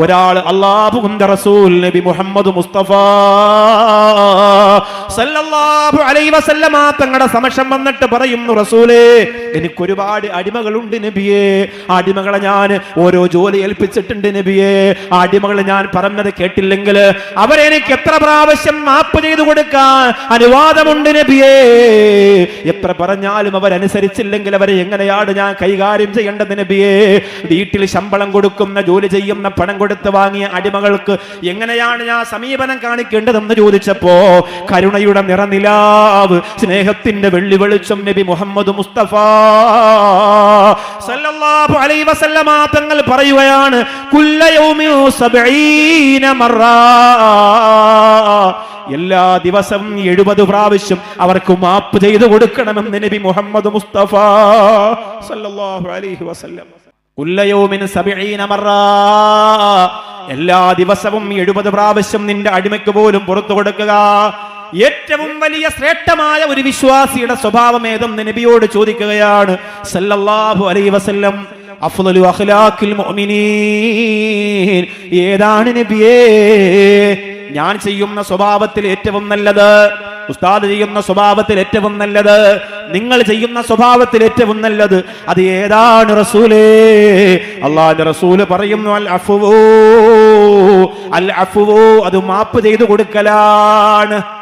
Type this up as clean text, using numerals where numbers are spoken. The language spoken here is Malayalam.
ഒരാൾ അല്ലാഹുവിന്റെ റസൂൽ നബി മുഹമ്മദ് മുസ്തഫ സല്ലല്ലാഹു അലൈഹി വസല്ലമ തങ്ങളുടെ സമക്ഷം വന്നിട്ട് പറയുന്നു, റസൂലേ, എനിക്ക് ഒരുപാട് അടിമകളുണ്ട് നബിയേ. അടിമകളെ ഞാൻ ഓരോ ജോലി ഏൽപ്പിച്ചിട്ടുണ്ട് നബിയേ. ആ അടിമകളെ ഞാൻ പറഞ്ഞത് കേട്ടില്ലെങ്കിൽ അവരെനിക്ക് എത്ര പ്രാവശ്യം മാപ്പ് ചെയ്തു കൊടുക്കാൻ അനുവാദമുണ്ട് നബിയേ. എത്ര പറഞ്ഞാലും അവരനുസരിച്ചില്ലെങ്കിൽ അവരെ എങ്ങനെയാണ് ഞാൻ കൈകാര്യം ചെയ്യേണ്ടത് നബിയേ? വീട്ടിൽ ശമ്പളം കൊടുക്കുന്ന, ജോലി ചെയ്യുന്ന, പണം കൊടുത്ത് വാങ്ങിയ അടിമകൾക്ക് എങ്ങനെയാണ് ഞാൻ സമീപനം കാണിക്കേണ്ടതെന്ന് ചോദിച്ചപ്പോ കരുണയുടെ നിറനിലാവ്, സ്നേഹത്തിന്റെ വെള്ളി വെളിച്ചം നബി മുഹമ്മദ് മുസ്തഫ സല്ലല്ലാഹു അലൈഹി വസല്ലമ തങ്ങൾ പറയുകയാണ്, കുല്ല യൗമിൻ 70 മറ, എല്ലാ ദിവസവും 70 പ്രാവശ്യം അവർക്ക് മാപ്പ് ചെയ്തു കൊടുക്കണമെന്ന് നബി മുഹമ്മദ് മുസ്തഫ സല്ലല്ലാഹു അലൈഹി വസല്ലം. കുല്ല യൗമിൻ 70 മറ, എല്ലാ ദിവസവും 70 പ്രാവശ്യം നിന്റെ അടിമയ്ക്ക് പോലും പുറത്തു കൊടുക്കുക. ഏറ്റവും വലിയ ശ്രേഷ്ഠമായ ഒരു വിശ്വാസിയുടെ സ്വഭാവം ഏതെന്ന് നബിയോട് ചോദിക്കുകയാണ് സല്ലല്ലാഹു അലൈഹി വസല്ലം. അഫ്ളലു അഖ്ലാഖിൽ മുഅ്മിനീൻ, ഏതാണ് നബിയേ? ഞാൻ ചെയ്യുന്ന സ്വഭാവത്തിൽ ഏറ്റവും നല്ലത്, ഉസ്താദ് ചെയ്യുന്ന സ്വഭാവത്തിൽ ഏറ്റവും നല്ലത്, നിങ്ങൾ ചെയ്യുന്ന സ്വഭാവത്തിൽ ഏറ്റവും നല്ലത് അത് ഏതാണ് റസൂലേ? അല്ലാഹുവിന്റെ റസൂല് പറയുന്നു, അൽ അഫ്വു, അത് മാപ്പ് ചെയ്തു കൊടുക്കലാണ്.